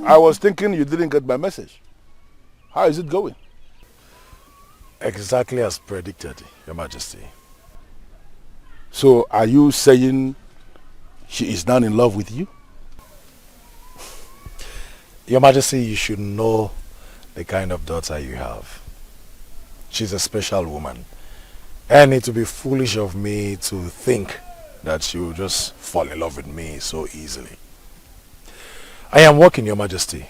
I was thinking you didn't get my message. How is it going? Exactly as predicted, Your Majesty. So are you saying she is now in love with you? Your Majesty, you should know the kind of daughter you have. She's a special woman. And it would be foolish of me to think that she will just fall in love with me so easily. I am working, Your Majesty,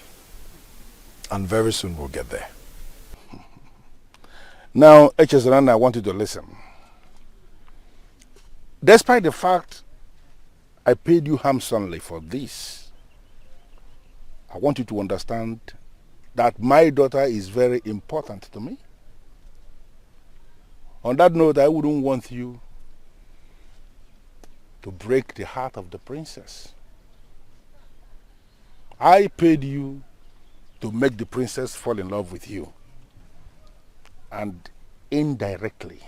and very soon we'll get there. Now, Echezerana, I want you to listen. Despite the fact I paid you handsomely for this, I want you to understand that my daughter is very important to me. On that note, I wouldn't want you to break the heart of the princess. I paid you to make the princess fall in love with you. And indirectly,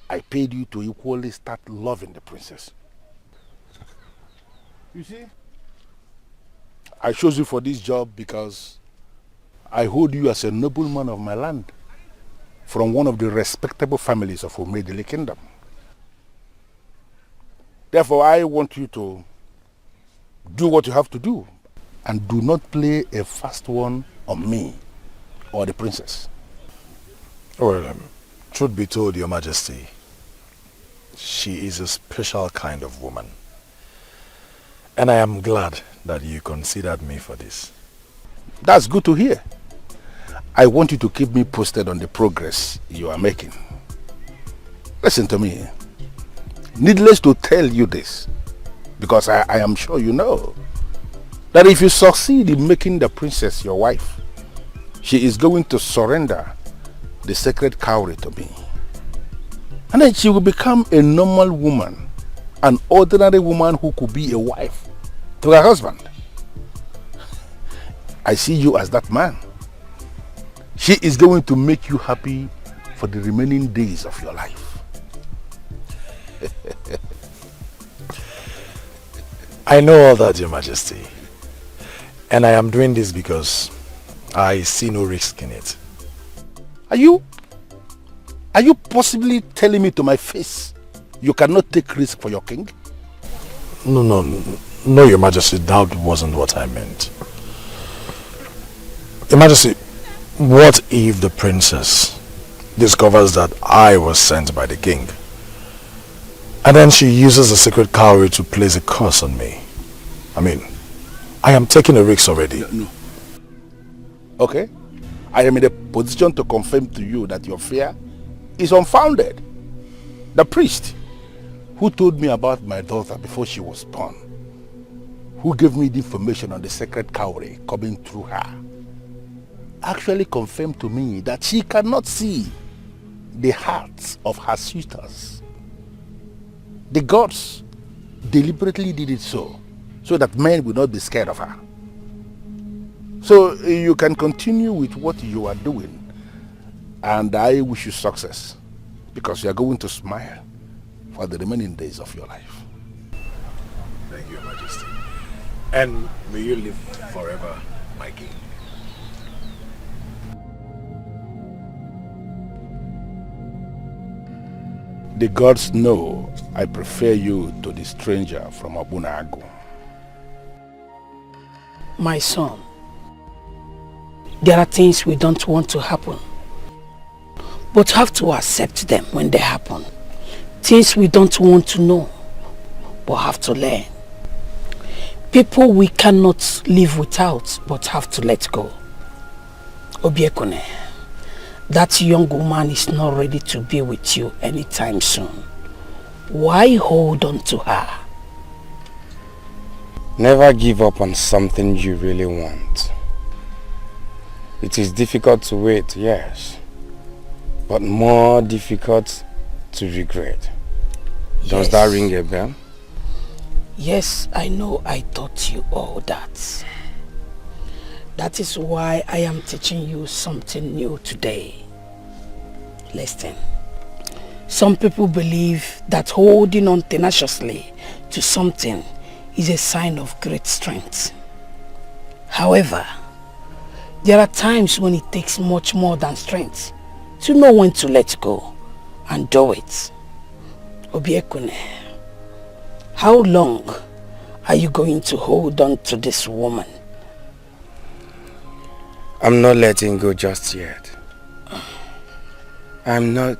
I paid you to equally start loving the princess. You see? I chose you for this job because I hold you as a nobleman of my land from one of the respectable families of Omedele Kingdom. Therefore, I want you to do what you have to do and do not play a fast one on me or the princess. Well, truth be told, Your Majesty, she is a special kind of woman. And I am glad that you considered me for this. That's good to hear. I want you to keep me posted on the progress you are making. Listen to me. Needless to tell you this, because I am sure you know, that if you succeed in making the princess your wife, she is going to surrender the sacred COWRY to me. And then she will become a normal woman, an ordinary woman who could be a wife to her husband. I see you as that man. She is going to make you happy for the remaining days of your life. I know all that, Your Majesty. And I am doing this because I see no risk in it. Are you possibly telling me to my face you cannot take risk for your king? No, Your Majesty, that wasn't what I meant. Your Majesty, what if the princess discovers that I was sent by the king? And then she uses the sacred COWRY to place a curse on me. I mean, I am taking a risk already. No. Okay. I am in a position to confirm to you that your fear is unfounded. The priest who told me about my daughter before she was born, who gave me the information on the sacred COWRY coming through her, actually confirmed to me that she cannot see the hearts of her suitors. The gods deliberately did it so that men will not be scared of her. So you can continue with what you are doing, and I wish you success, because you are going to smile for the remaining days of your life. Thank you, Your Majesty. And may you live forever, my king. The gods know I prefer you to the stranger from Abunago. My son, there are things we don't want to happen, but have to accept them when they happen. Things we don't want to know, but have to learn. People we cannot live without, but have to let go. Obiekone, that young woman is not ready to be with you anytime soon. Why hold on to her? Never give up on something you really want. It is difficult to wait, yes, but more difficult to regret. Does that ring a bell? Yes, I know I taught you all that. That is why I am teaching you something new today. Listen. Some people believe that holding on tenaciously to something is a sign of great strength. However, there are times when it takes much more than strength to know when to let go and do it. Obiekune, how long are you going to hold on to this woman? I'm not letting go just yet. I'm not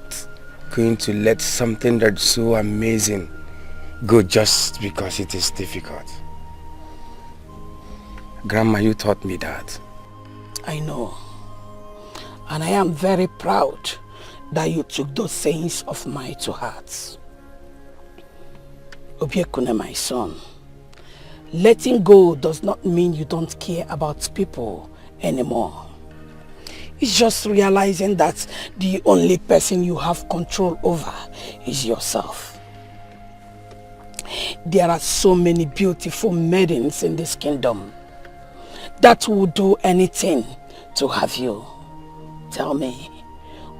going to let something that's so amazing go just because it is difficult. Grandma, you taught me that. I know. And I am very proud that you took those sayings of mine to heart. Obiekune, my son, letting go does not mean you don't care about people anymore. It's just realizing that the only person you have control over is yourself. There are so many beautiful maidens in this kingdom that will do anything to have you. Tell me,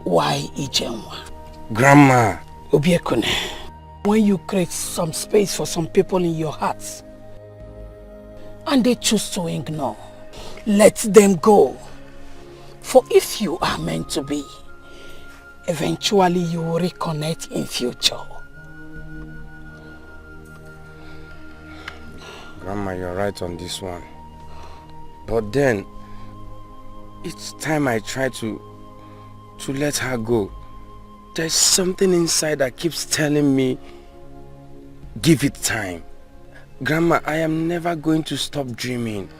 why Ijenwa? Grandma! Obiekune, when you create some space for some people in your hearts and they choose to ignore, let them go. For if you are meant to be, eventually you will reconnect in future. Grandma, you're right on this one. But then, each time I try to let her go, there's something inside that keeps telling me, give it time. Grandma, I am never going to stop dreaming.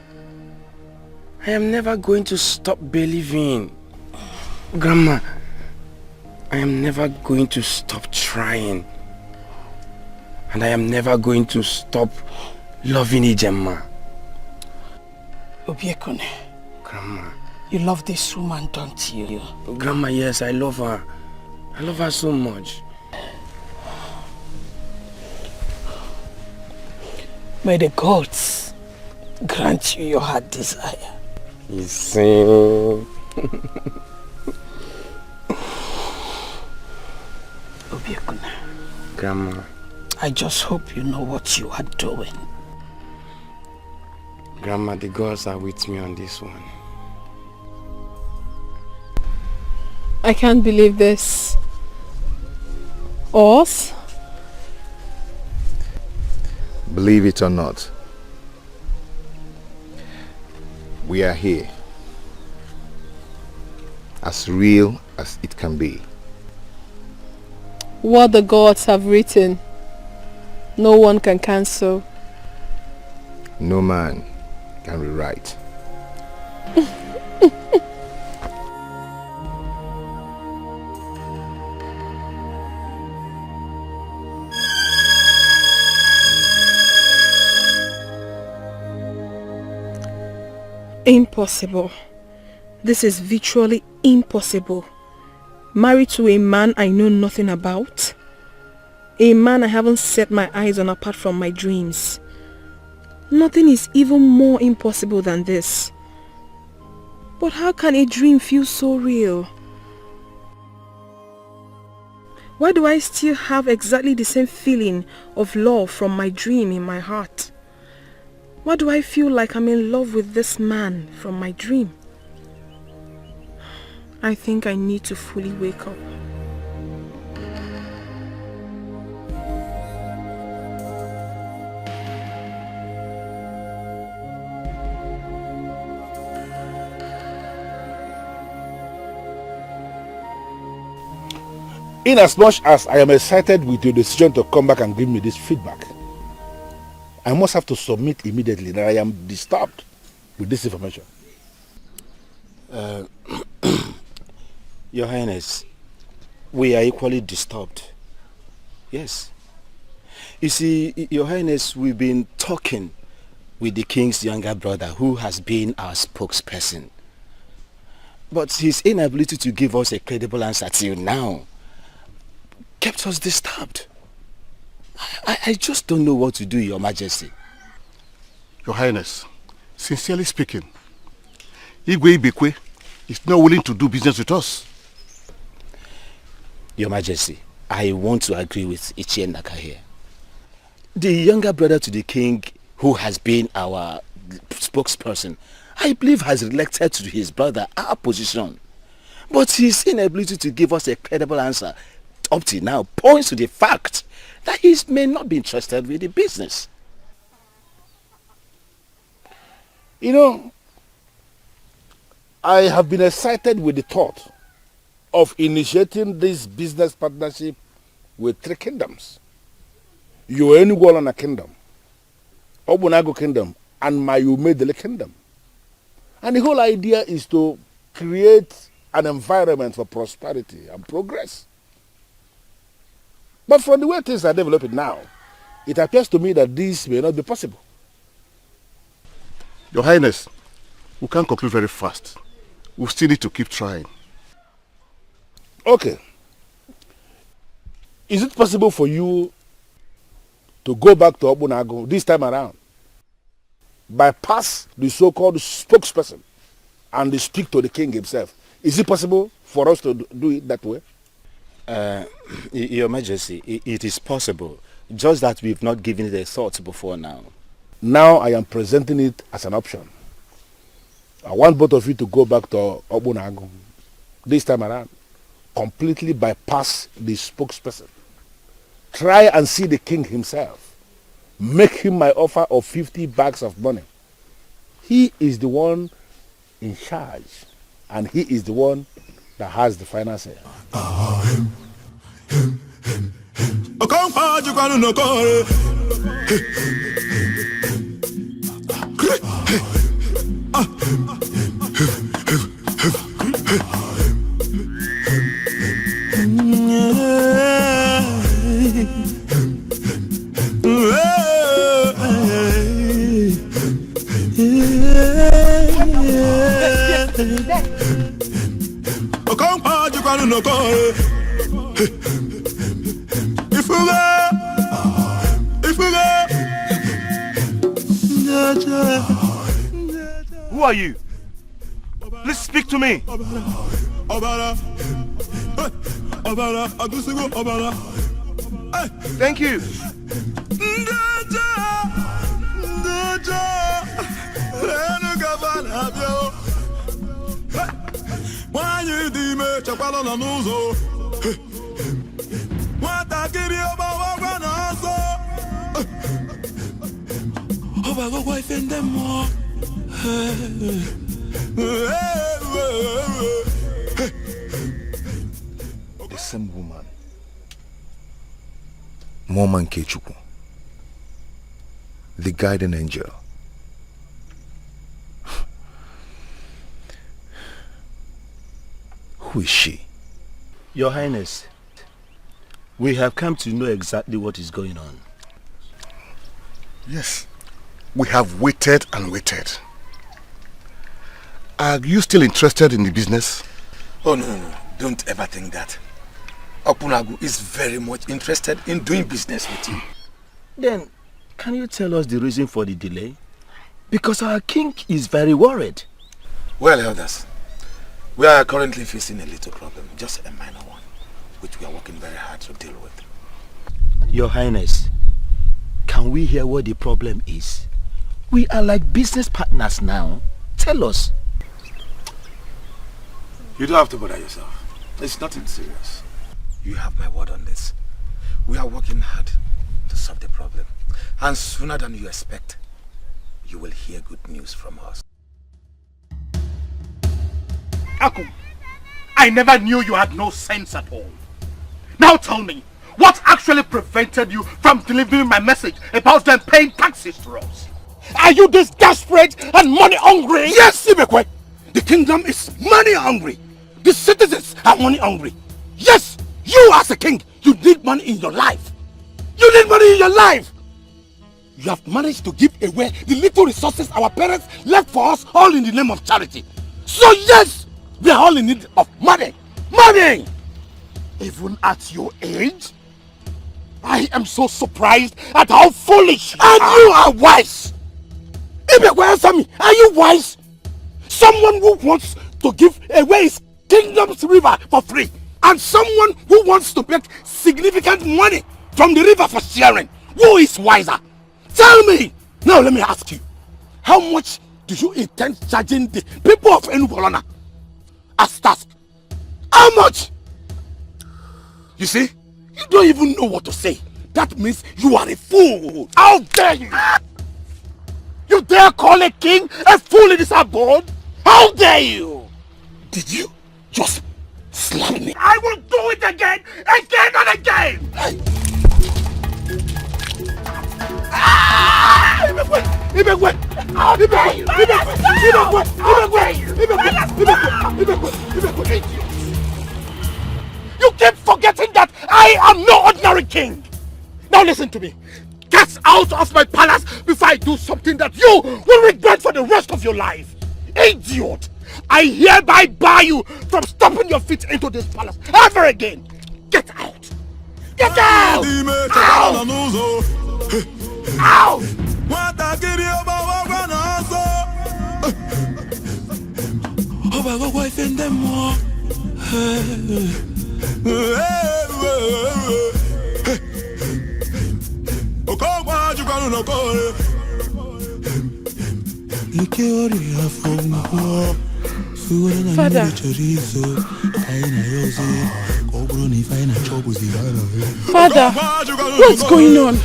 I am never going to stop believing. Grandma, I am never going to stop trying. And I am never going to stop loving Ijemma. Obiekune. Grandma. You love this woman, don't you? Grandma, yes, I love her. I love her so much. May the gods grant you your heart desire. You see? Obiekune. Grandma. I just hope you know what you are doing. Grandma, the gods are with me on this one. I can't believe this. Us? Believe it or not, we are here. As real as it can be. What the gods have written, no one can cancel. No man can rewrite. Impossible. This is virtually impossible. Married to a man I know nothing about. A man I haven't set my eyes on apart from my dreams. Nothing is even more impossible than this. But how can a dream feel so real? Why do I still have exactly the same feeling of love from my dream in my heart? Why do I feel like I'm in love with this man from my dream? I think I need to fully wake up. In as much as I am excited with your decision to come back and give me this feedback, I must have to submit immediately that I am disturbed with this information. Your Highness, we are equally disturbed. Yes. You see, Your Highness, we've been talking with the king's younger brother who has been our spokesperson. But his inability to give us a credible answer till now kept us disturbed. I just don't know what to do, Your Majesty. Your Highness, sincerely speaking, Igwe Ibekwe is not willing to do business with us. Your Majesty, I want to agree with Ichie Naka here. The younger brother to the king, who has been our spokesperson, I believe has elected to his brother our position. But his inability to give us a credible answer up to now points to the fact that he may not be interested with the business. You know, I have been excited with the thought of initiating this business partnership with 3 kingdoms. Yoenugualana Kingdom, Obunago Kingdom, and Mayumedele Kingdom. And the whole idea is to create an environment for prosperity and progress. But from the way things are developing now, it appears to me that this may not be possible. Your Highness, we can't conclude very fast. We still need to keep trying. Okay. Is it possible for you to go back to Obunago this time around, bypass the so-called spokesperson and speak to the king himself? Is it possible for us to do it that way? Your Majesty, it is possible, just that we've not given it a thought before now. Now I am presenting it as an option. I want both of you to go back to Obunago this time around, completely bypass the spokesperson. Try and see the king himself. Make him my offer of 50 bags of money. He is the one in charge, and he is the one that has the final say. Who are you? Please speak to me. Thank you. The same woman, Moma Nkechukwu, the guardian angel. Who is she? Your Highness, we have come to know exactly what is going on. Yes, we have waited and waited. Are you still interested in the business? Oh, no. Don't ever think that. Opunagu is very much interested in doing business with you. Then, can you tell us the reason for the delay? Because our king is very worried. Well, elders, we are currently facing a little problem, just a minor one, which we are working very hard to deal with. Your Highness, can we hear what the problem is? We are like business partners now. Tell us. You don't have to bother yourself. It's nothing serious. You have my word on this. We are working hard to solve the problem. And sooner than you expect, you will hear good news from us. Akum, I never knew you had no sense at all. Now tell me, what actually prevented you from delivering my message about them paying taxes to us? Are you this desperate and money hungry? Yes, Ibekwe! The kingdom is money hungry. The citizens are money hungry. Yes, you as a king, you need money in your life. You need money in your life. You have managed to give away the little resources our parents left for us, all in the name of charity. So yes, we are all in need of money. Money! Even at your age, I am so surprised at how foolish you are wise. Answer me, are you wise? Someone who wants to give away his kingdom's river for free, and someone who wants to make significant money from the river for sharing. Who is wiser? Tell me! Now let me ask you, how much do you intend charging the people of Enugu as task? How much? You see, you don't even know what to say. That means you are a fool. How dare you? You dare call a king a fool in his abode? How dare you? Did you just slap me? I will do it again and again! You keep forgetting that I am no ordinary king. Now listen to me. Get out of my palace before I do something that you will regret for the rest of your life. Idiot! I hereby bar you from stomping your feet into this palace ever again. Get out! Get out! Out! Out! Father. Father, what's going on?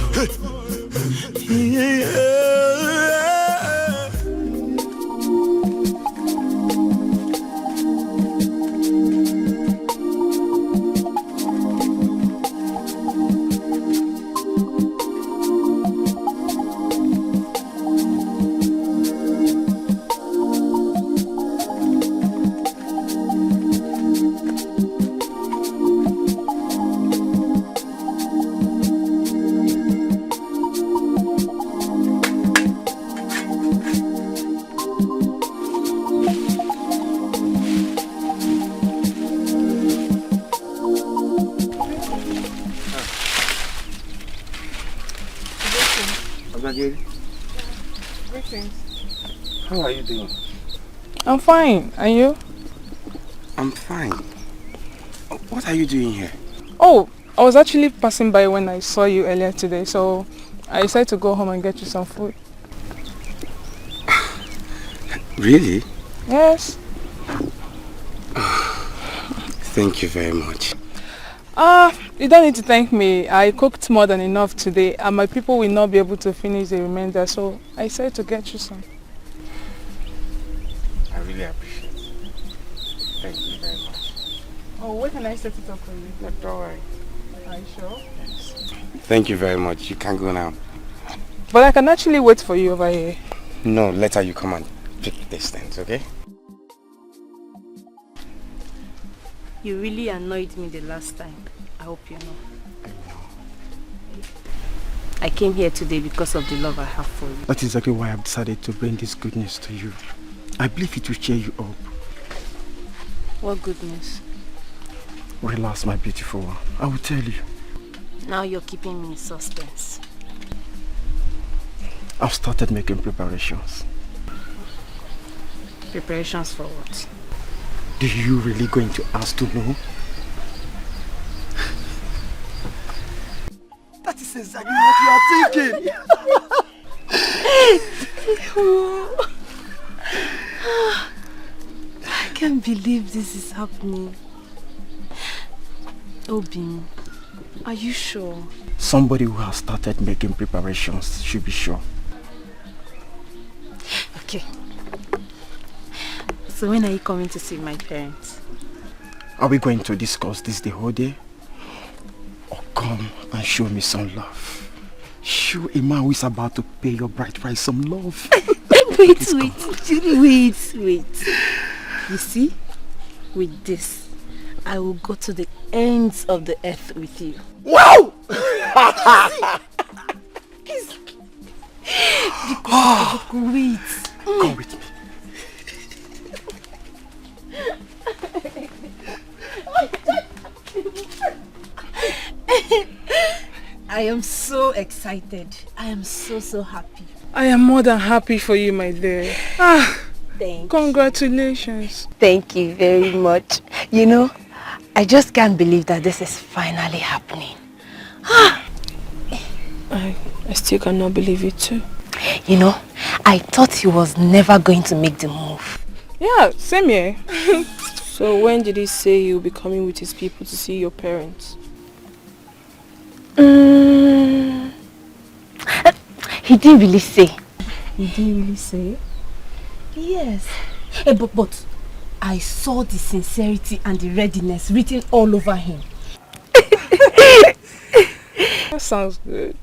How are you doing? I'm fine. And you? I'm fine. What are you doing here? Oh, I was actually passing by when I saw you earlier today, so I decided to go home and get you some food. Really? Yes. Thank you very much. You don't need to thank me. I cooked more than enough today and my people will not be able to finish the remainder, so I said to get you some. I really appreciate it. Thank you very much. Oh, where can I set it up for you? No, don't worry. Are you sure? Yes. Thank you very much. You can go now. But I can actually wait for you over here. No, later you come and pick these things, okay? You really annoyed me the last time. I hope you know. I know. I came here today because of the love I have for you. That's exactly why I've decided to bring this goodness to you. I believe it will cheer you up. What goodness? Relax, my beautiful one. I will tell you. Now you're keeping me in suspense. I've started making preparations. Preparations for what? Do you really going to ask to know? That is exactly what you are thinking. I can't believe this is happening. Obim, are you sure? Somebody who has started making preparations should be sure. Okay. So when are you coming to see my parents? Are we going to discuss this the whole day? Or come and show me some love? Show a man who is about to pay your bride price some love. wait. You see, with this, I will go to the ends of the earth with you. Wow! Wait. Come with me. I am so excited. I am so happy. I am more than happy for you, my dear. Thank Congratulations. Thank you very much. You know, I just can't believe that this is finally happening. I still cannot believe it too. You know, I thought he was never going to make the move. Yeah, same here. So when did he say he'll be coming with his people to see your parents? He didn't really say. He didn't really say? Yes. But I saw the sincerity and the readiness written all over him. That sounds good.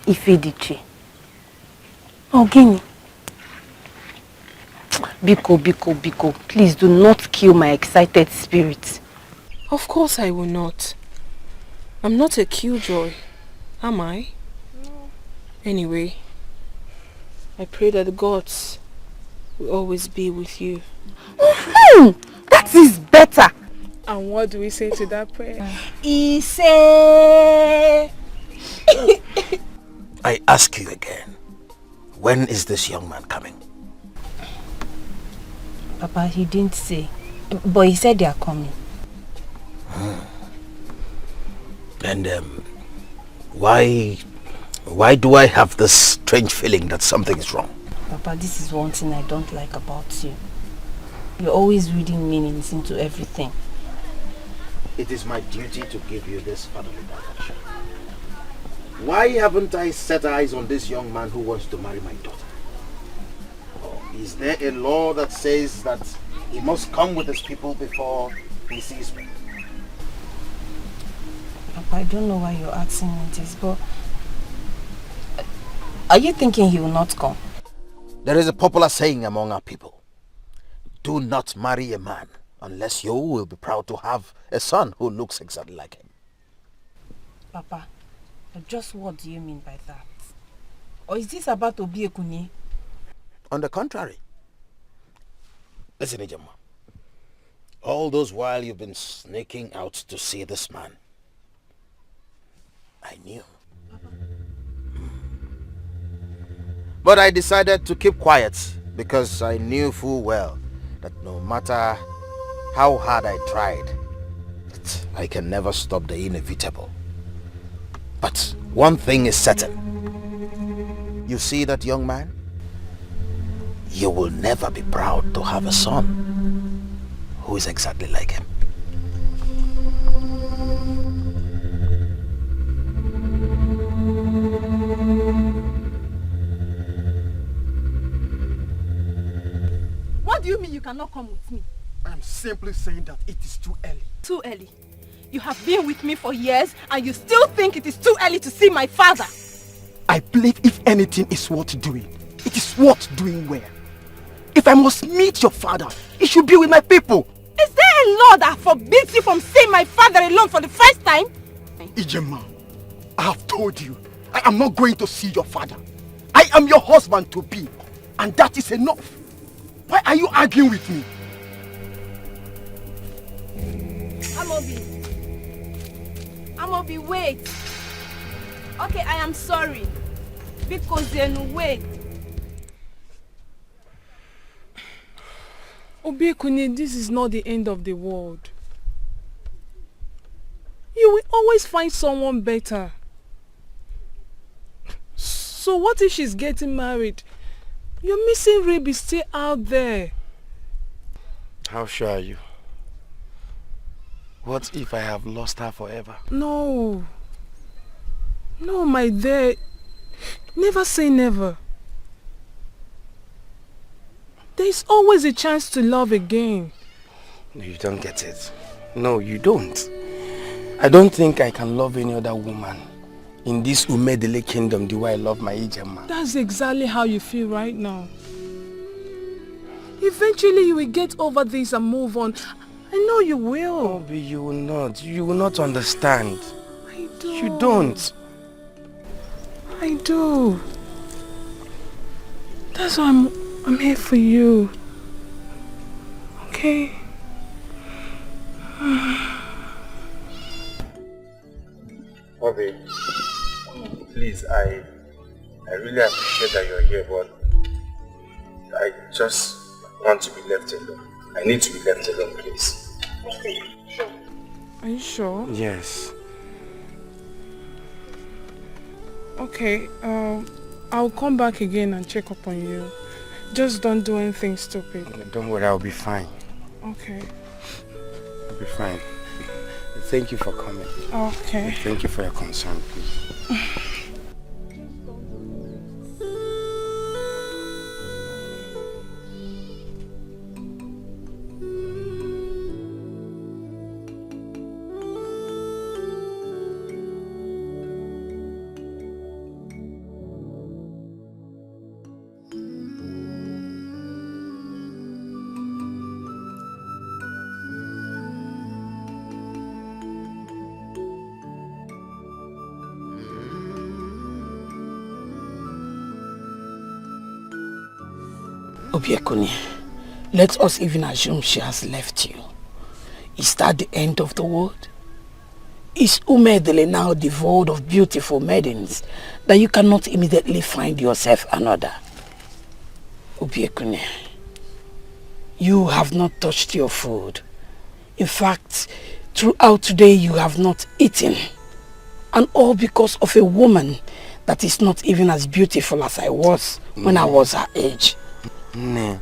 Ifediche. Ogini. Biko, please do not kill my excited spirit. Of course I will not. I'm not a killjoy, am I? No. Anyway, I pray that the gods will always be with you. That is better. And what do we say to that prayer? Ise. I ask you again, when is this young man coming? Papa, he didn't say, but he said they are coming. And why do I have this strange feeling that something is wrong? Papa, this is one thing I don't like about you. You're always reading meanings into everything. It is my duty to give you this fatherly direction. Why haven't I set eyes on this young man who wants to marry my daughter? Or is there a law that says that he must come with his people before he sees me? Papa, I don't know why you're asking me this, but are you thinking he will not come? There is a popular saying among our people: do not marry a man unless you will be proud to have a son who looks exactly like him. Papa, just what do you mean by that? Or is this about Obiekuni? On the contrary. Listen, Ijama. All those while you've been sneaking out to see this man, I knew. But I decided to keep quiet because I knew full well that no matter how hard I tried, I can never stop the inevitable. But one thing is certain. You see that young man? You will never be proud to have a son who is exactly like him. What do you mean you cannot come with me? I'm simply saying that it is too early. Too early? You have been with me for years and you still think it is too early to see my father? I believe if anything is worth doing, it is worth doing well. If I must meet your father, it should be with my people. Is there a law that forbids you from seeing my father alone for the first time? Ijema, I have told you, I am not going to see your father. I am your husband to be, and that is enough. Why are you arguing with me? Amobi, wait. Okay, I am sorry. Because then wait. Obiekuni, this is not the end of the world. You will always find someone better. So what if she's getting married? Your missing rib is still out there. How sure are you? What if I have lost her forever? No. No, my dear. Never say never. There is always a chance to love again. You don't get it. No, you don't. I don't think I can love any other woman in this Umedele kingdom the way I love my Ijema. That's exactly how you feel right now. Eventually you will get over this and move on. I know you will. Obi, you will not. You will not understand. don't. You don't. I do. That's why I'm here for you. Okay? Bobby, please, I really appreciate that you're here, but I just want to be left alone. I need to be left alone, please. Are you sure? Yes. Okay, I'll come back again and check up on you. Just don't do anything stupid. Don't worry, I'll be fine. Okay. I'll be fine. Thank you for coming. Okay. Thank you for your concern, please. Obiekuni, let us even assume she has left you. Is that the end of the world? Is Umedele now devoid of beautiful maidens that you cannot immediately find yourself another? Obiekuni, you have not touched your food. In fact, throughout today you have not eaten. And all because of a woman that is not even as beautiful as I was when I was her age. No.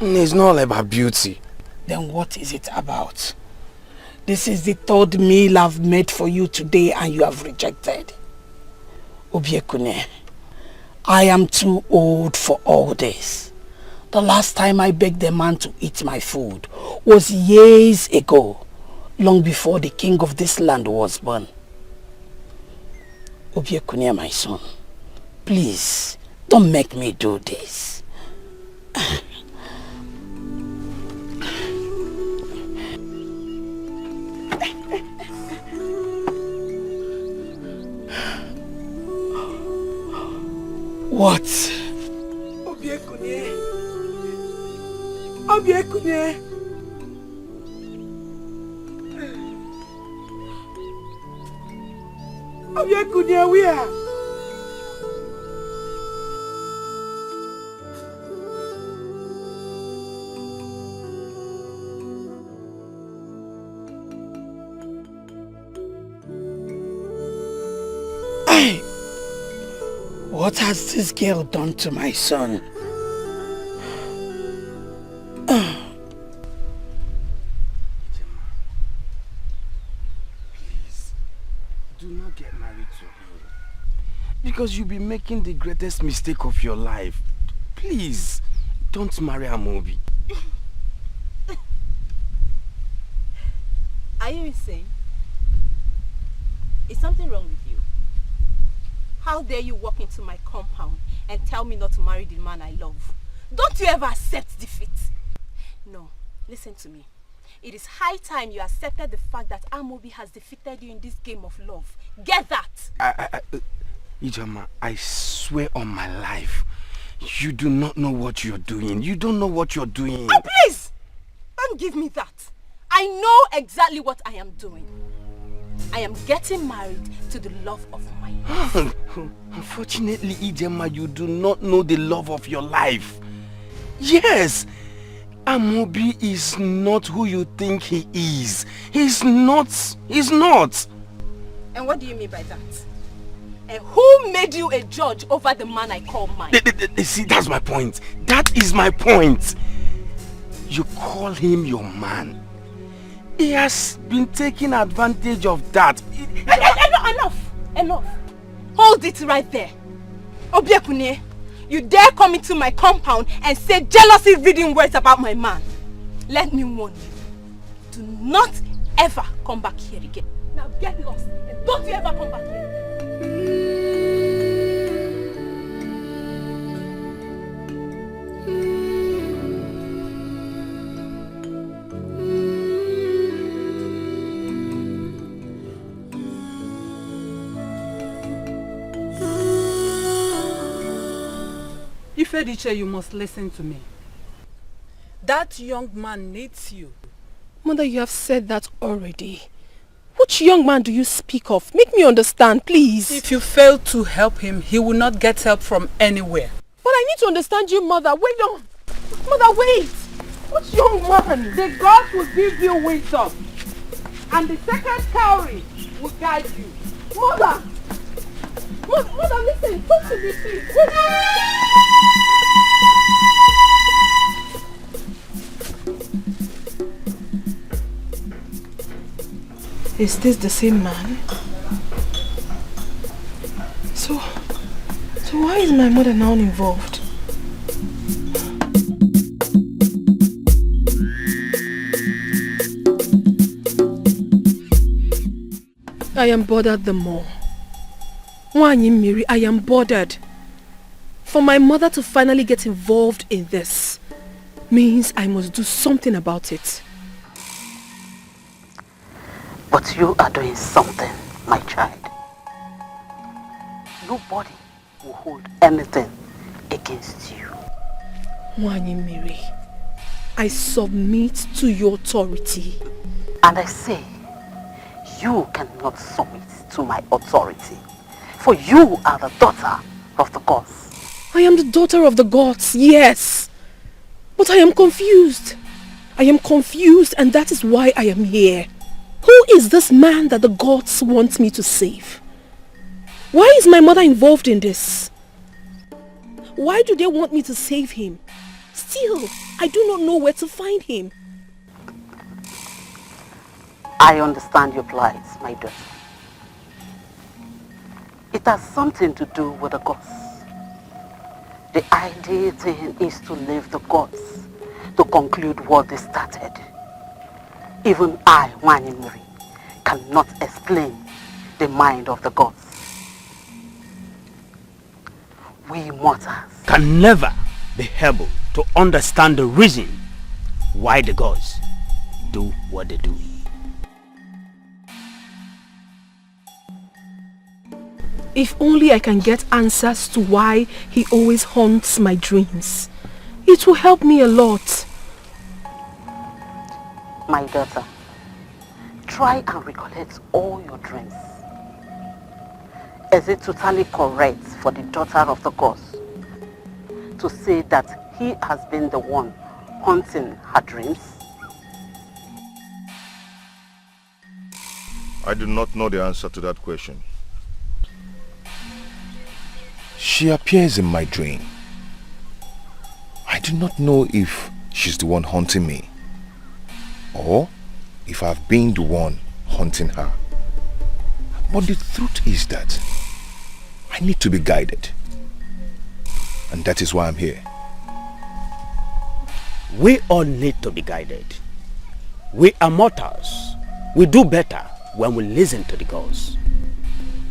It's not all about beauty. Then what is it about? This is the third meal I've made for you today and you have rejected. Obiekune, I am too old for all this. The last time I begged a man to eat my food was years ago, long before the king of this land was born. Obiekune, my son, please don't make me do this. What? Obiekune. Obiekune. Obiekune, where? What has this girl done to my son? Please, do not get married to him. Because you'll be making the greatest mistake of your life. Please, don't marry Amobi. Are you insane? Is something wrong with you? How dare you walk into my compound and tell me not to marry the man I love? Don't you ever accept defeat? No, listen to me. It is high time you accepted the fact that Amobi has defeated you in this game of love. Get that! Ijoma, I swear on my life, you do not know what you're doing. You don't know what you're doing. Oh, please! Don't give me that. I know exactly what I am doing. I am getting married to the love of my life. Unfortunately, Ijema, you do not know the love of your life. Yes, Amobi is not who you think he is. He's not. He's not. And what do you mean by that? And who made you a judge over the man I call mine? See, that's my point. That is my point. You call him your man. He has been taking advantage of that. Enough. Hold it right there. Obiekune, you dare come into my compound and say jealousy-reading words about my man. Let me warn you. Do not ever come back here again. Now get lost and don't you ever come back here. Ifediche, you must listen to me. That young man needs you. Mother, you have said that already. Which young man do you speak of? Make me understand, please. If you fail to help him, he will not get help from anywhere. But I need to understand you, Mother. Wait on. Mother, wait. Which young man? The gods will give you wisdom. And the second COWRY will guide you. Mother! Mother, listen. Talk to me, please. Is this the same man? So why is my mother now involved? I am bothered the more. Wanyi Miri, I am bothered. For my mother to finally get involved in this means I must do something about it. But you are doing something, my child. Nobody will hold anything against you. Wanyi Miri, I submit to your authority. And I say, you cannot submit to my authority. For you are the daughter of the gods. I am the daughter of the gods, yes. But I am confused. I am confused, and that is why I am here. Who is this man that the gods want me to save? Why is my mother involved in this? Why do they want me to save him? Still, I do not know where to find him. I understand your plight, my daughter. It has something to do with the gods. The ideal thing is to leave the gods to conclude what they started. Even I, Wanyi Miri, cannot explain the mind of the gods. We mortals can never be able to understand the reason why the gods do what they do. If only I can get answers to why he always haunts my dreams. It will help me a lot. My daughter, try and recollect all your dreams. Is it totally correct for the daughter of the gods to say that he has been the one haunting her dreams? I do not know the answer to that question. She appears in my dream. I do not know if she's the one haunting me, or if I've been the one haunting her. But the truth is that I need to be guided. And that is why I'm here. We all need to be guided. We are mortals. We do better when we listen to the gods.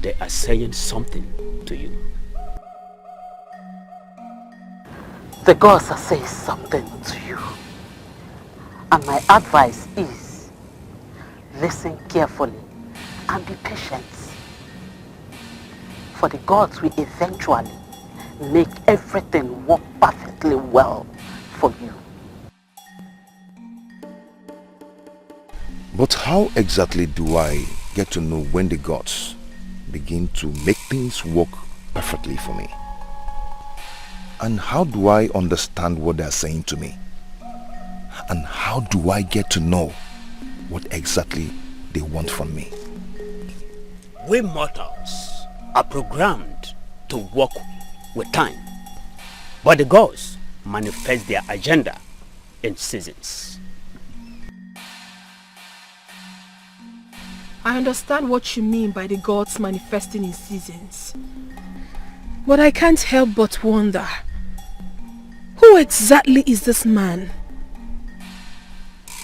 They are saying something to you. The gods are saying something to you. And my advice is, listen carefully and be patient. For the gods will eventually make everything work perfectly well for you. But how exactly do I get to know when the gods begin to make things work perfectly for me? And how do I understand what they are saying to me? And how do I get to know what exactly they want from me? We mortals are programmed to work with time, but the gods manifest their agenda in seasons. I understand what you mean by the gods manifesting in seasons. But I can't help but wonder, who exactly is this man?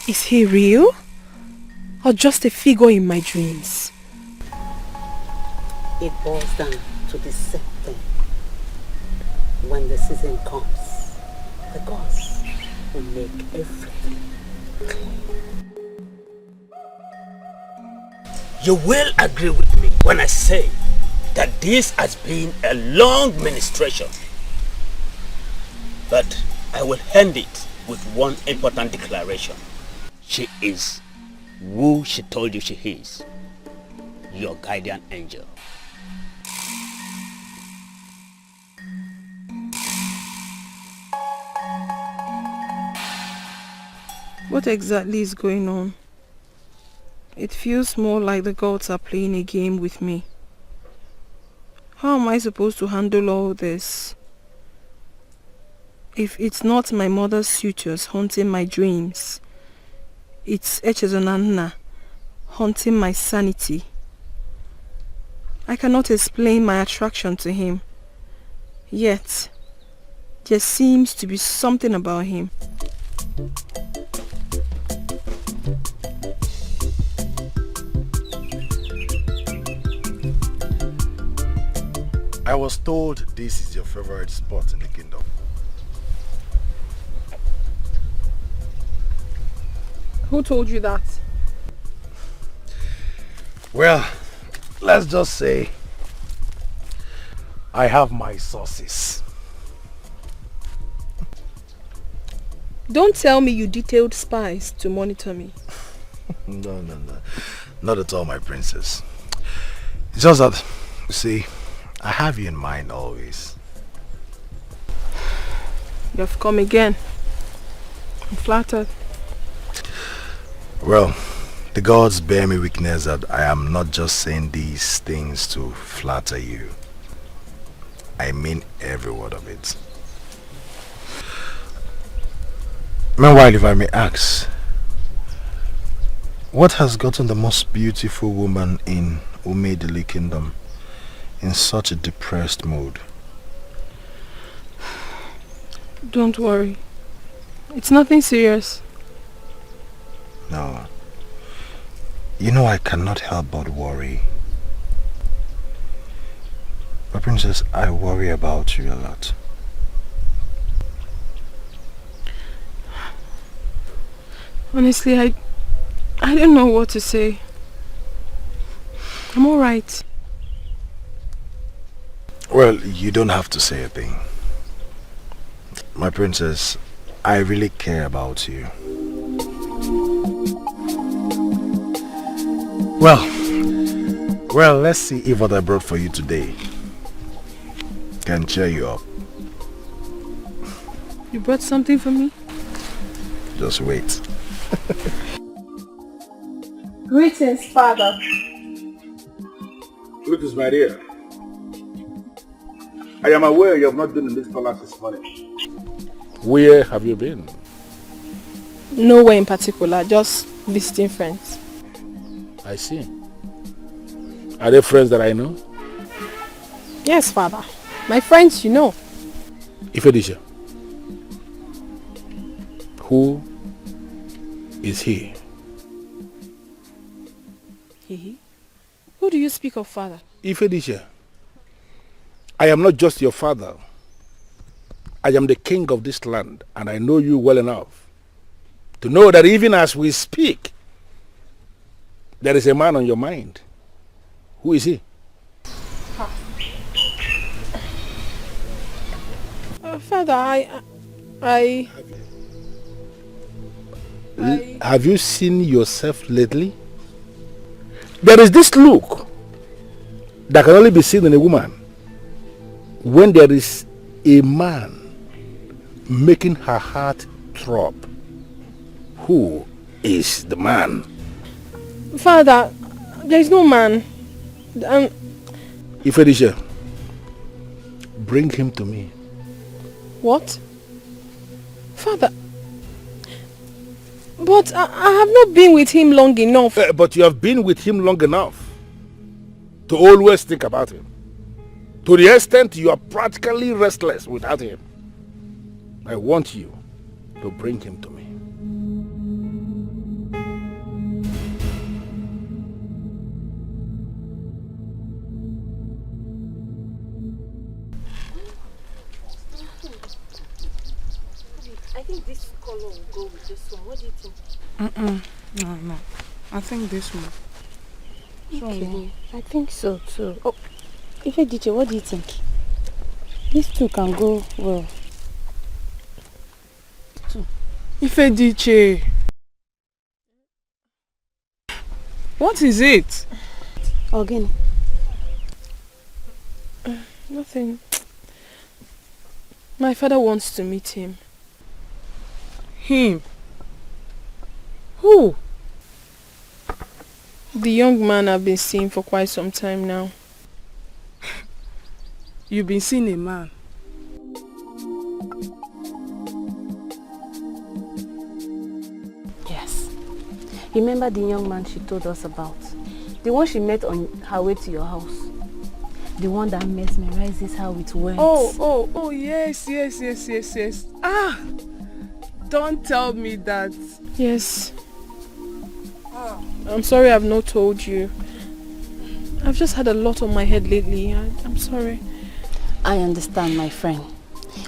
Is he real? Or just a figure in my dreams? It boils down to the same thing. When the season comes, the gods will make everything clean. You will agree with me when I say that this has been a long ministration. But I will end it with one important declaration. She is who she told you she is. Your guardian angel. What exactly is going on? It feels more like the gods are playing a game with me. How am I supposed to handle all this? If it's not my mother's suitors haunting my dreams, it's Echezonanna haunting my sanity. I cannot explain my attraction to him. Yet, there seems to be something about him. I was told this is your favorite spot in the kingdom. Who told you that? Well, let's just say I have my sources. Don't tell me you detailed spies to monitor me. No. Not at all, my princess. It's just that, you see, I have you in mind always. You've come again. I'm flattered. Well, the gods bear me witness that I am not just saying these things to flatter you. I mean every word of it. Meanwhile, if I may ask, what has gotten the most beautiful woman in Umedili Kingdom in such a depressed mood? Don't worry. It's nothing serious. No. You know I cannot help but worry. But princess, I worry about you a lot. Honestly, I don't know what to say. I'm alright. Well, you don't have to say a thing. My princess, I really care about you. Well, let's see if what I brought for you today can cheer you up. You brought something for me? Just wait. Greetings, Father. Greetings, my dear. I am aware you have not been in this palace this morning. Where have you been? Nowhere in particular, just visiting friends. I see. Are they friends that I know? Yes, Father. My friends, you know. Ifediche. Who is he? He? Who do you speak of, Father? Ifediche. I am not just your father. I am the king of this land, and I know you well enough to know that even as we speak, there is a man on your mind. Who is he? Father, Have you seen yourself lately? There is this look that can only be seen in a woman when there is a man making her heart throb. Who is the man? Father, there is no man. Ifediche, bring him to me. What? Father, but I have not been with him long enough. But you have been with him long enough to always think about him. To the extent you are practically restless without him. I want you to bring him to me. I think this color will go with this one. What do you think? No. I think this one. Okay. I think so too. Oh, Ifediche, what do you think? These two can go well. Ifediche. What is it? Again. Nothing. My father wants to meet him. Him? Who? The young man I've been seeing for quite some time now. You've been seeing a man? Yes. Remember the young man she told us about? The one she met on her way to your house? The one that mesmerizes her with words. Oh, yes. Ah! Don't tell me that. Yes. I'm sorry I've not told you. I've just had a lot on my head lately. I'm sorry. I understand, my friend.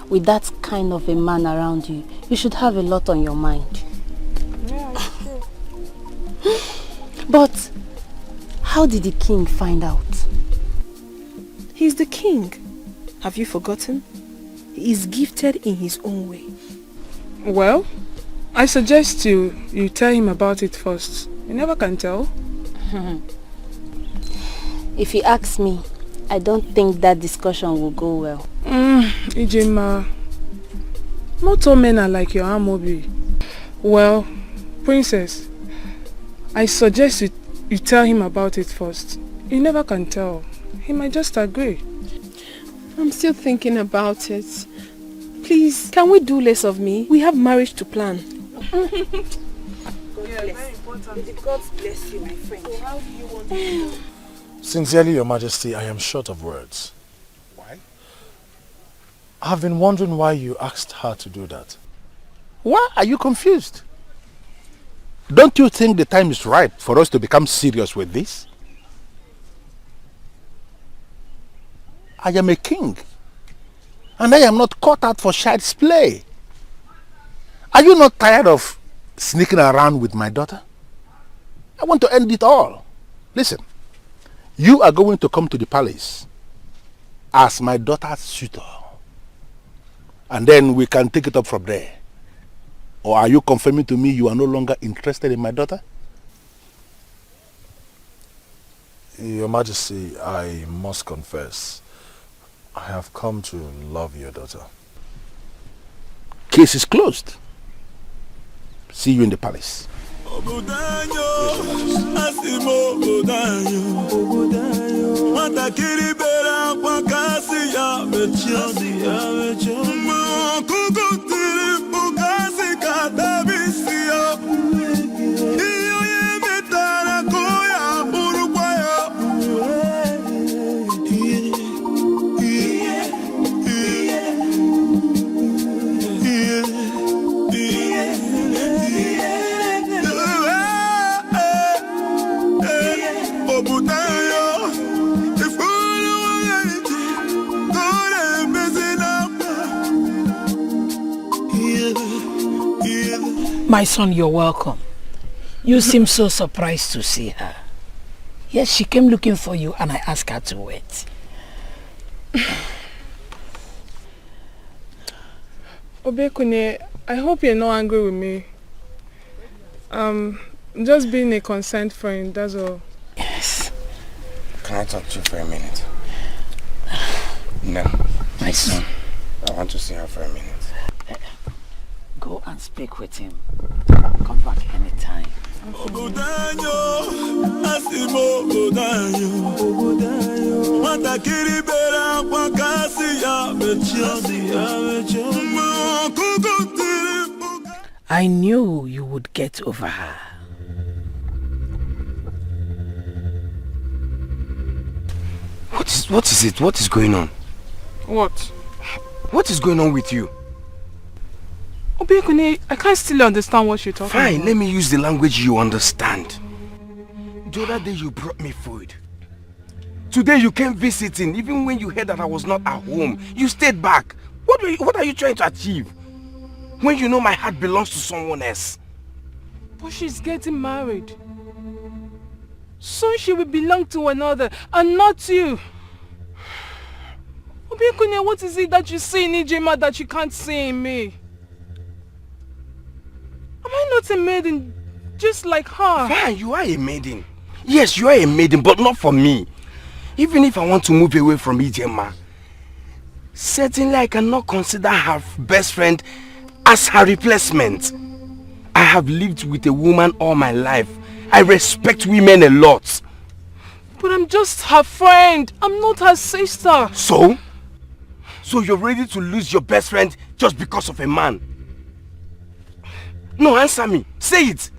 With that kind of a man around you, you should have a lot on your mind. Yeah, it's true. But how did the king find out? He's the king. Have you forgotten? He is gifted in his own way. Well, I suggest you tell him about it first. You never can tell. If he asks me, I don't think that discussion will go well. Ijema, not all men are like your Amobi. Well, princess, I suggest you tell him about it first. You never can tell. He might just agree. I'm still thinking about it. Please, can we do less of me? We have marriage to plan. God bless you, my friend. How do you want to? Sincerely, Your Majesty, I am short of words. Why? I've been wondering why you asked her to do that. Why are you confused? Don't you think the time is right for us to become serious with this? I am a king, and I am not caught out for child's play. Are you not tired of sneaking around with my daughter? I want to end it all. Listen, you are going to come to the palace as my daughter's suitor, and then we can take it up from there. Or are you confirming to me you are no longer interested in my daughter? Your Majesty, I must confess, I have come to love your daughter. Case is closed. See you in the palace. My son, you're welcome. You seem so surprised to see her. Yes, she came looking for you and I asked her to wait. Obekune, I hope you're not angry with me. Just being a concerned friend, that's all. Yes. Can I talk to you for a minute? No. My son. I want to see her for a minute. Go and speak with him. Come back anytime. I knew you would get over her. What is it? What is going on? What? What is going on with you? Obekune, I can't still understand what you're talking about. Fine, let me use the language you understand. The other day you brought me food. Today you came visiting, even when you heard that I was not at home. You stayed back. What are you trying to achieve? When you know my heart belongs to someone else. But she's getting married. Soon she will belong to another, and not you. Obekune, what is it that you see in Ijema that you can't see in me? not a maiden, just like her. Fine, you are a maiden. Yes, you are a maiden, but not for me. Even if I want to move away from Ijema, certainly I cannot consider her best friend as her replacement. I have lived with a woman all my life. I respect women a lot. But I'm just her friend. I'm not her sister. So? So you're ready to lose your best friend just because of a man? No, answer me. Say it.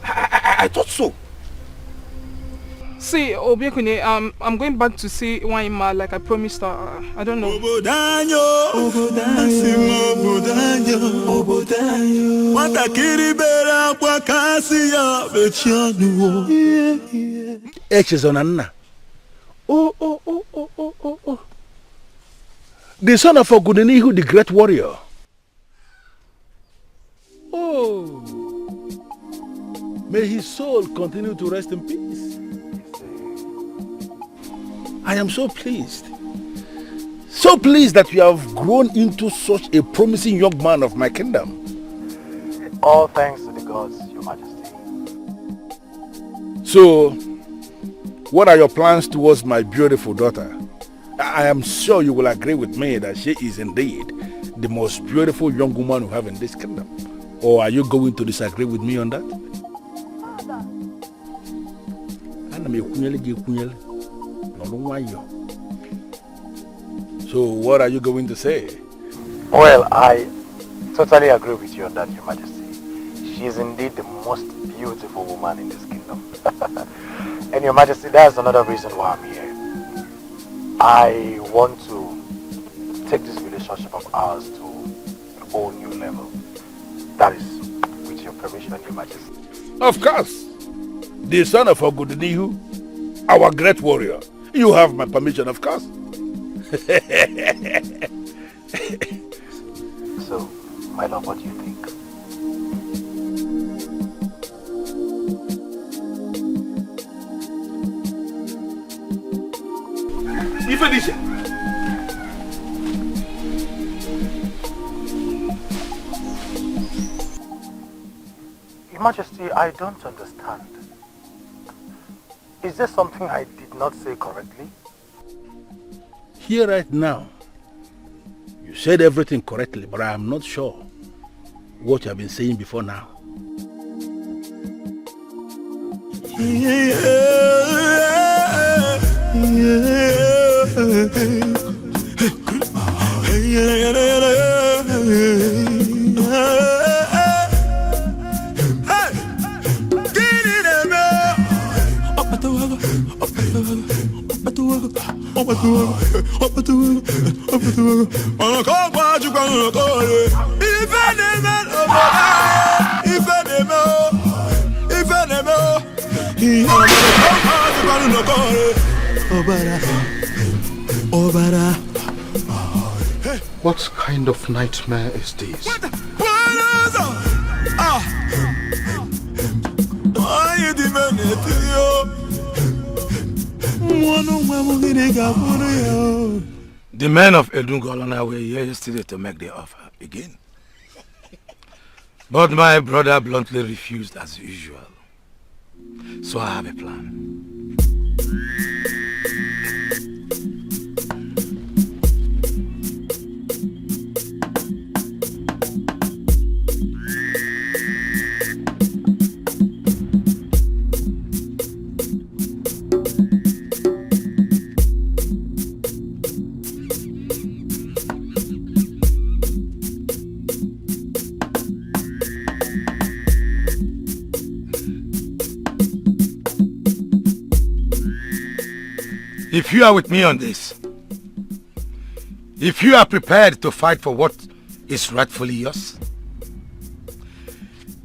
I thought so. See, Obiekune, I'm going back to see Waima like I promised her. I don't know. Oh. The son of Ogudenihu, the great warrior. Oh. May his soul continue to rest in peace. I am so pleased. So pleased that you have grown into such a promising young man of my kingdom. All thanks to the gods, Your Majesty. So, what are your plans towards my beautiful daughter? I am sure you will agree with me that she is indeed the most beautiful young woman we have in this kingdom. Or are you going to disagree with me on that? So what are you going to say? Well, I totally agree with you on that, Your Majesty. She is indeed the most beautiful woman in this kingdom. And Your Majesty, that's another reason why I'm here. I want to take this relationship of ours to a whole new level. That is with your permission, Your Majesty. Of course. The son of Ogudenihu, our great warrior. You have my permission, of course. So, my love, what do you think? Ifediche. Your Majesty, I don't understand. Is there something I did not say correctly? Here right now, you said everything correctly, but I am not sure what you have been saying before now. What kind of nightmare is this? The men of Edungolana were here yesterday to make the offer again. But my brother bluntly refused as usual. So I have a plan. If you are with me on this, if you are prepared to fight for what is rightfully yours,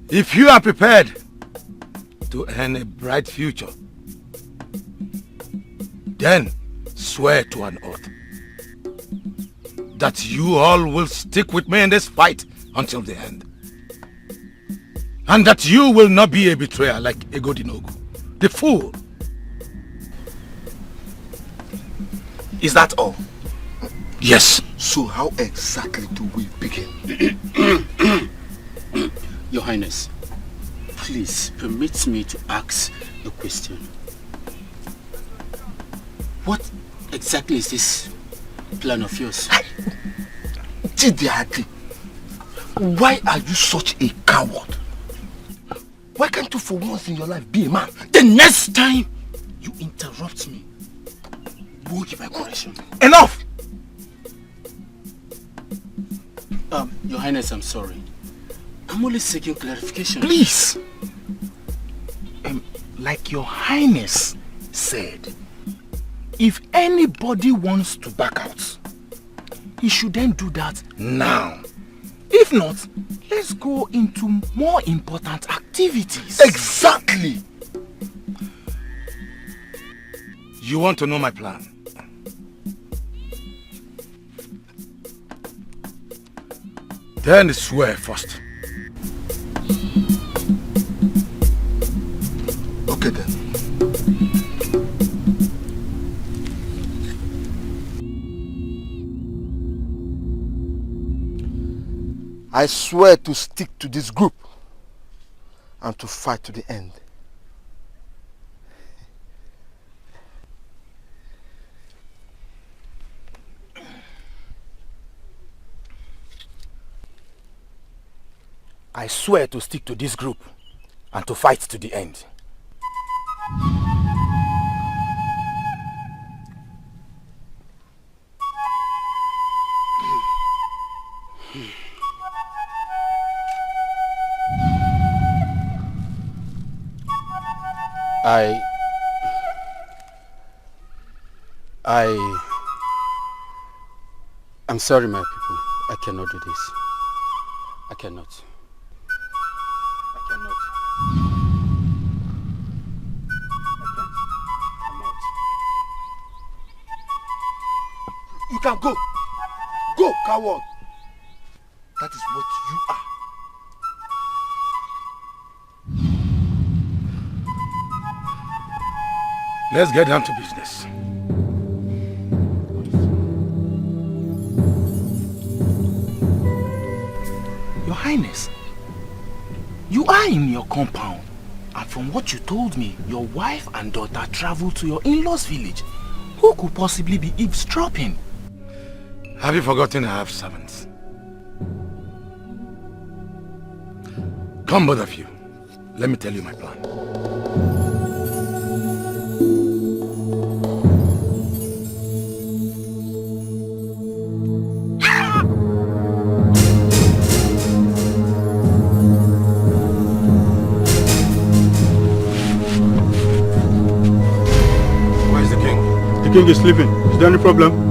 if you are prepared to earn a bright future, then swear to an oath that you all will stick with me in this fight until the end. And that you will not be a betrayer like Egodinogu, the fool. Is that all? Yes. So how exactly do we begin? Your Highness, please permit me to ask a question. What exactly is this plan of yours? Chidiadi, why are you such a coward? Why can't you for once in your life be a man? The next time you interrupt me, you will give my correction. Enough! Your Highness, I'm sorry. I'm only seeking clarification. Please! Like Your Highness said, if anybody wants to back out, he should then do that now. If not, let's go into more important activities. Exactly! You want to know my plan? Then swear first. Okay then. I swear to stick to this group and to fight to the end. I swear to stick to this group and to fight to the end. I'm sorry, my people. I cannot do this. I cannot. You can go. Go, coward. That is what you are. Let's get down to business. Your Highness, you are in your compound, and from what you told me, your wife and daughter traveled to your in-laws' village. Who could possibly be eavesdropping? Have you forgotten I have servants? Come, both of you. Let me tell you my plan. Where is the king? The king is sleeping. Is there any problem?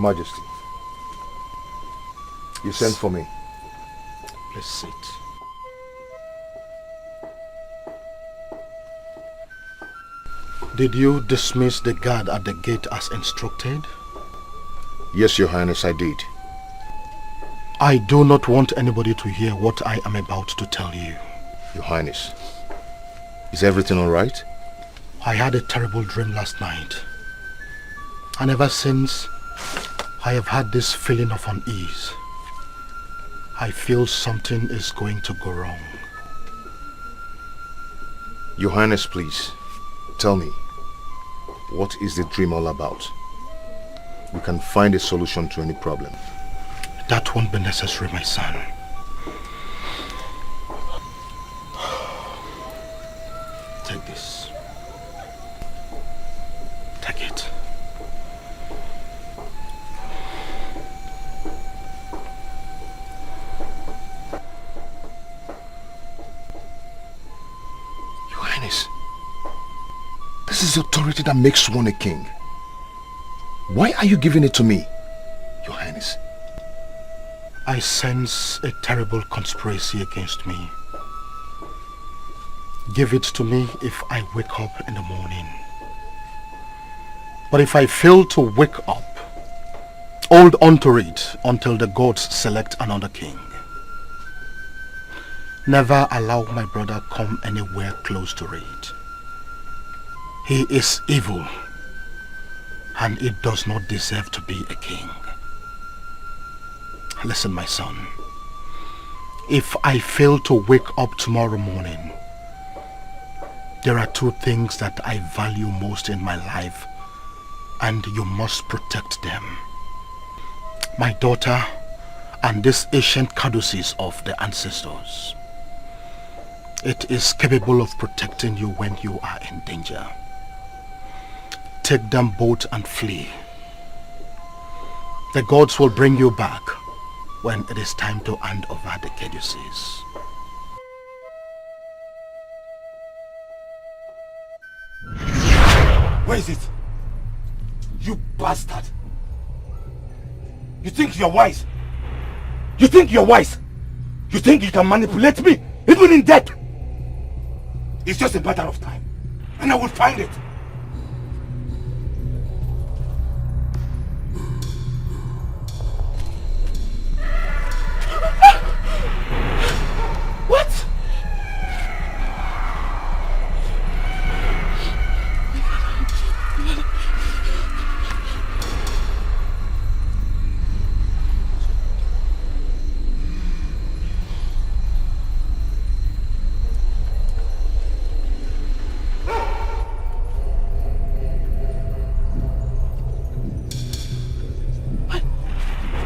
Majesty, you sent for me. Please sit. Did you dismiss the guard at the gate as instructed? Yes, Your Highness, I did. I do not want anybody to hear what I am about to tell you. Your Highness, is everything all right? I had a terrible dream last night. And ever since, I have had this feeling of unease. I feel something is going to go wrong. Your Highness, please, tell me, what is the dream all about? We can find a solution to any problem. That won't be necessary, my son. is the authority that makes one a king? Why are you giving it to me, Your Highness? I sense a terrible conspiracy against me. Give it to me if I wake up in the morning. But if I fail to wake up, hold on to it until the gods select another king. Never allow my brother come anywhere close to it. He is evil, and he does not deserve to be a king. Listen, my son. If I fail to wake up tomorrow morning, there are two things that I value most in my life, and you must protect them. My daughter and this ancient caduceus of the ancestors. It is capable of protecting you when you are in danger. Take them both and flee. The gods will bring you back when it is time to hand over the caduceus. Where is it? You bastard! You think you're wise? You think you're wise? You think you can manipulate me, even in death? It's just a matter of time, and I will find it. What?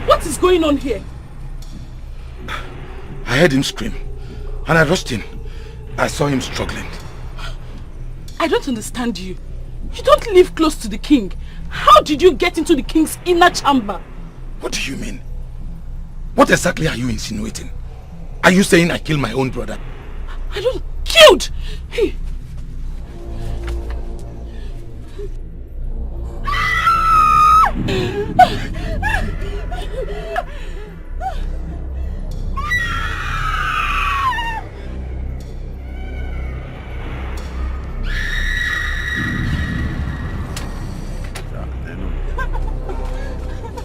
What is going on here? I heard him scream, and I rushed in. I saw him struggling. I don't understand you. You don't live close to the king. How did you get into the king's inner chamber? What do you mean? What exactly are you insinuating? Are you saying I killed my own brother? I don't... Killed! Hey.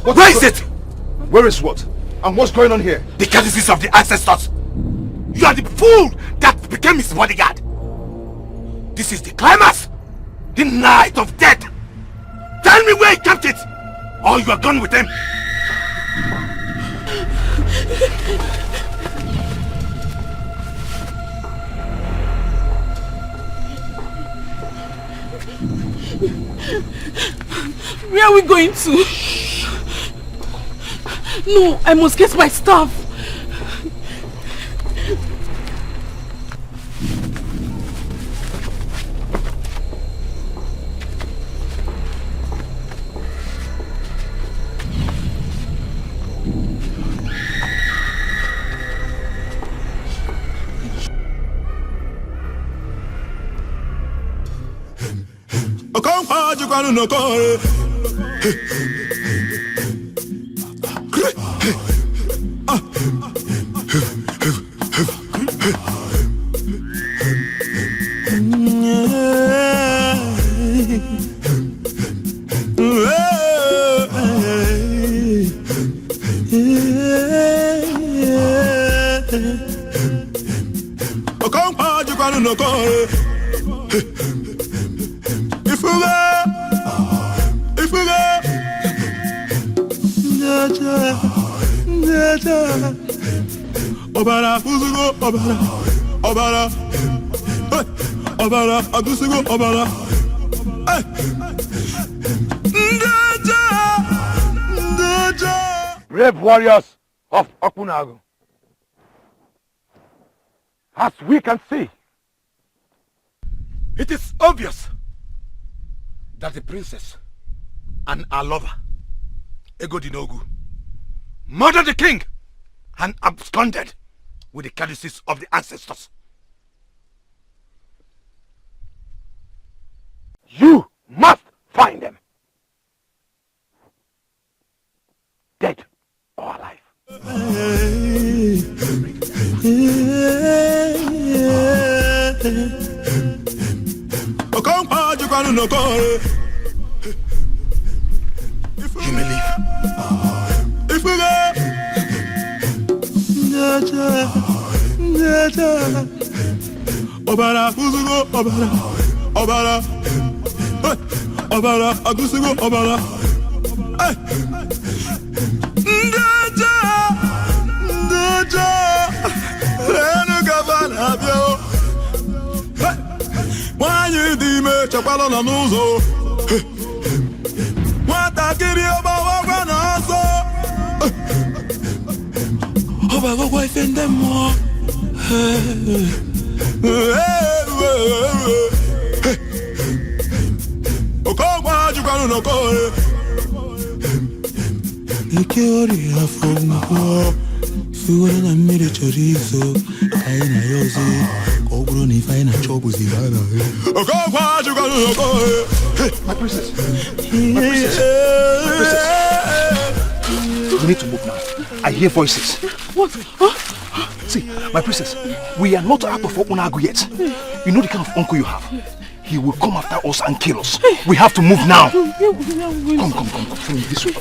Where is it? Where is what? And what's going on here? The caduceus of the ancestors. You are the fool that became his bodyguard. This is the climax. The night of death. Tell me where he kept it, or you are gone with him. Where are we going to? No, I must get my stuff. Obara, Agusugo, Obara. Brave warriors of Okunago, as we can see, it is obvious that the princess and our lover, Egodinogu, murdered the king and absconded with the caduceus of the ancestors. You must find them. Dead or alive. You may leave. If we go, Obara, Uzugo, Obara, Obara, Obara, Agusugo, Obara. Why you di me chapalo na nuzo? Wata kiri oba wa na so. Oba go wife and them more. Okwa jukanu no ko. Ikiori afongo. Sugura na mire chorizo. Kaina yozi. Ogro ni faina chobu zibana. Okwa jukanu no ko. My princess. My princess. My princess. We need to move now. I hear voices. What? Huh? See, my princess, we are not out of Unagu yet. You know the kind of uncle you have. He will come after us and kill us. We have to move now. Come. From this way.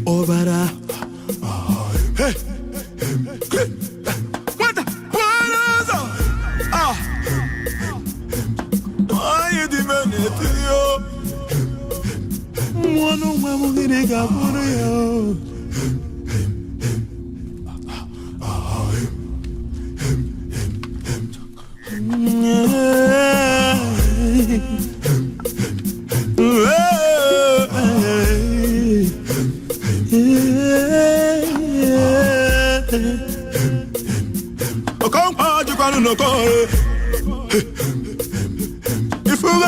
Obara. Hey. What is why you demand it to you? One of my money got for you. No go. If we go,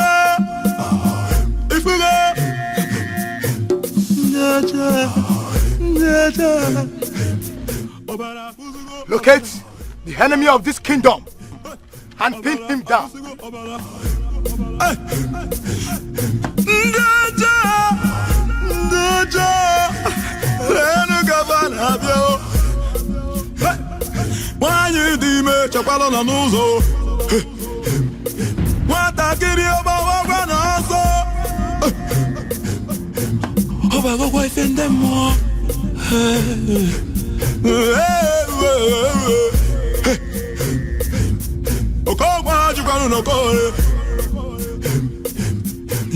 locate the enemy of this kingdom and pin him down. Why you di me chapalo na nuzo? Wata kiri oba wa na so. Oba go wife and them more. Okwa jukanu no ko.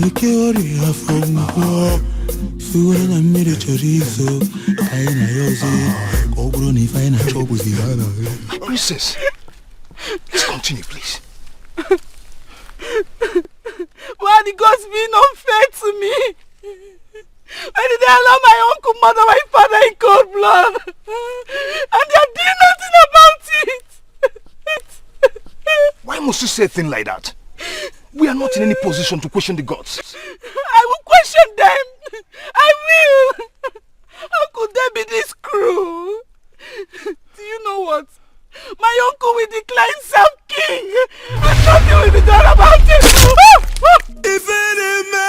Ikiori afongo. Sugura na mire chorizo. Kaina yozi. My princess, let's continue, please. Why are the gods being unfair to me? Why did they allow my uncle murder my father in cold blood? And they are doing nothing about it. Why must you say a thing like that? We are not in any position to question the gods. I will question them. I will. How could they be this cruel? Do you know what? My uncle will declare himself king and nothing will be done about it. Ifediche,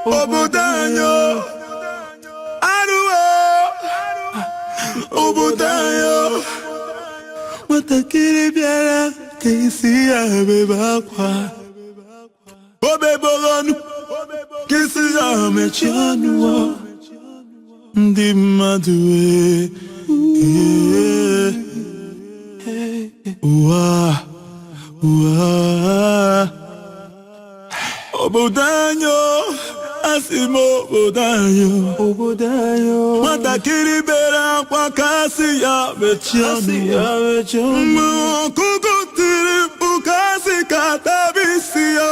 Obudanyo, Aruo, Obudanyo. Watakiri biara kisi ya bebakwa. Obebogonu kisi ya mechanu. Ndi madwe. Obudanyo, asimo Obudanyo. Watakiri bera kwa kasi ya mechanu. Kukutiri ukasi katabisi ya.